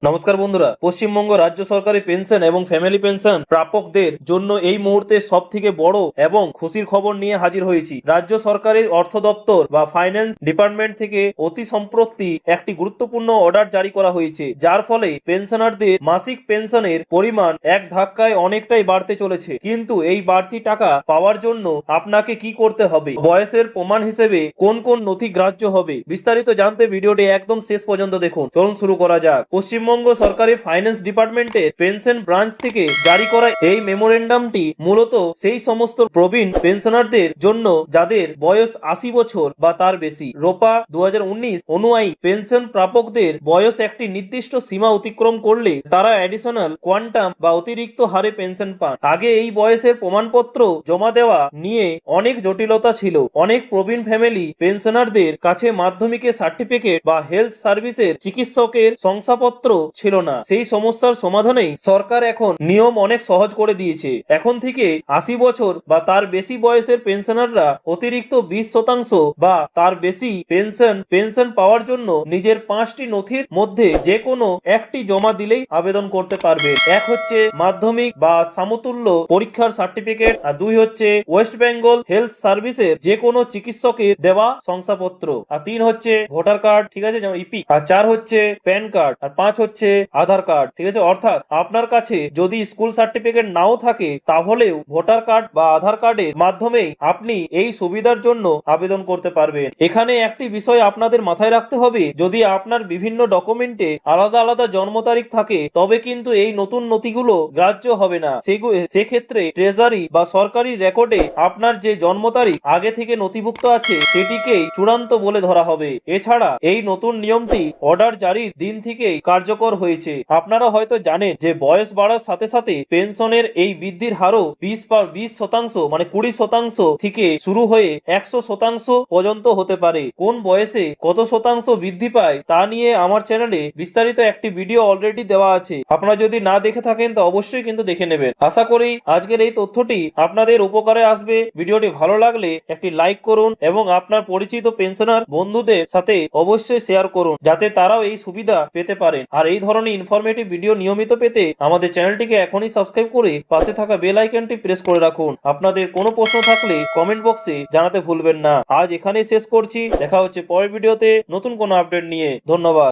নমস্কার বন্ধুরা, পশ্চিমবঙ্গ রাজ্য সরকারি পেনশন এবং ফ্যামিলি পেনশন প্রাপকদের জন্য এই মুহূর্তে সব থেকে বড় এবং খুশির খবর নিয়ে হাজির হয়েছি। রাজ্য সরকারের অর্থ দপ্তর বা ফাইন্যান্স ডিপার্টমেন্ট থেকে অতি সম্প্রতি একটি গুরুত্বপূর্ণ অর্ডার জারি করা হয়েছে, যার ফলে পেনশনারদের মাসিক পেনশনের পরিমাণ এক ধাক্কায় অনেকটাই বাড়তে চলেছে। কিন্তু এই বাড়তি টাকা পাওয়ার জন্য আপনাকে কি করতে হবে, বয়সের প্রমাণ হিসেবে কোন কোন নথি গ্রাহ্য হবে, বিস্তারিত জানতে ভিডিওটি একদম শেষ পর্যন্ত দেখুন। চলুন শুরু করা যাক। পশ্চিমবঙ্গ সরকারি ফাইন্যান্স ডিপার্টমেন্টের পেনশন ব্রাঞ্চ থেকে জারি করা এই মেমোরেন্ডামটি মূলত সেই সমস্ত প্রবীণ পেনশনারদের জন্য যাদের বয়স 80 বছর বা তার বেশি। রোপা 2019 অনুযায়ী পেনশন প্রাপকদের বয়স একটি নির্দিষ্ট সীমা অতিক্রম করলে তারা অ্যাডিশনাল কোয়ান্টাম বা অতিরিক্ত হারে পেনশন পান। আগে এই বয়সের প্রমাণপত্র জমা দেওয়া নিয়ে অনেক জটিলতা ছিল। অনেক প্রবীণ ফ্যামিলি পেনশনারদের কাছে মাধ্যমিকের সার্টিফিকেট বা হেলথ সার্ভিসের চিকিৎসকের শংসাপত্র ছিল না। সেই সমস্যার সমাধানেই সরকার এখন নিয়ম অনেক সহজ করে দিয়েছে। এখন থেকে 80 বছর বা তার বেশি বয়সের পেনশনাররা অতিরিক্ত 20% বা তার বেশি পেনশন পাওয়ার জন্য নিজের 5টি নথির মধ্যে যে কোনো একটি জমা দিলেই আবেদন করতে পারবে। এক হচ্ছে মাধ্যমিক বা সমতুল্য পরীক্ষার সার্টিফিকেট, আর 2 হচ্ছে ওয়েস্ট বেঙ্গল হেলথ সার্ভিসের যে কোনো চিকিৎসকের দেওয়া শংসাপত্র, আর 3 হচ্ছে ভোটার কার্ড, ঠিক আছে, যেমন ইপি, আর 4 হচ্ছে প্যান কার্ড, আর 5 হচ্ছে আধার কার্ড। ঠিক আছে, অর্থাৎ আপনার কাছে যদি স্কুল সার্টিফিকেট নাও থাকে তাহলেও ভোটার কার্ড বা আধার কার্ডের মাধ্যমে আপনি এই সুবিধার জন্য আবেদন করতে পারবেন। এখানে একটি বিষয় আপনাদের মাথায় রাখতে হবে, যদি আপনার বিভিন্ন ডকুমেন্টে আলাদা আলাদা জন্ম তারিখ থাকে তবে কিন্তু এই নতুন নথিগুলো গ্রাহ্য হবে না। সেক্ষেত্রে ট্রেজারি বা সরকারি রেকর্ডে আপনার যে জন্ম তারিখ আগে থেকে নথিভুক্ত আছে সেটিকেই চূড়ান্ত বলে ধরা হবে। এছাড়া এই নতুন নিয়মটি অর্ডার জারির দিন থেকেই কার্যকর হয়েছে। আপনারা হয়তো জানেন যে বয়স বাড়ার সাথে সাথে পেনশনের এই বৃদ্ধির হারও 20% মানে 20% থেকে শুরু হয়ে 100% পর্যন্ত হতে পারে। কোন বয়সে কত শতাংশ বৃদ্ধি পায় তা নিয়ে আমার চ্যানেলে বিস্তারিত একটি ভিডিও অলরেডি দেওয়া আছে। আপনারা যদি না দেখে থাকেন তো অবশ্যই কিন্তু দেখে নেবেন। আশা করি আজকের এই তথ্যটি আপনাদের উপকারে আসবে। ভিডিওটি ভালো লাগলে একটি লাইক করুন এবং আপনার পরিচিত পেনশনার বন্ধুদের সাথে অবশ্যই শেয়ার করুন, যাতে তারাও এই সুবিধা পেতে পারেন। আর এই ধরনের ইনফরমেটিভ ভিডিও নিয়মিত পেতে আমাদের চ্যানেলটিকে এখনই সাবস্ক্রাইব করে পাশে থাকা বেল আইকনটি প্রেস করে রাখুন। আপনাদের কোনো প্রশ্ন থাকলে কমেন্ট বক্সে জানাতে ভুলবেন না। আজ এখানেই শেষ করছি, দেখা হচ্ছে পরের ভিডিওতে নতুন কোনো আপডেট নিয়ে। ধন্যবাদ।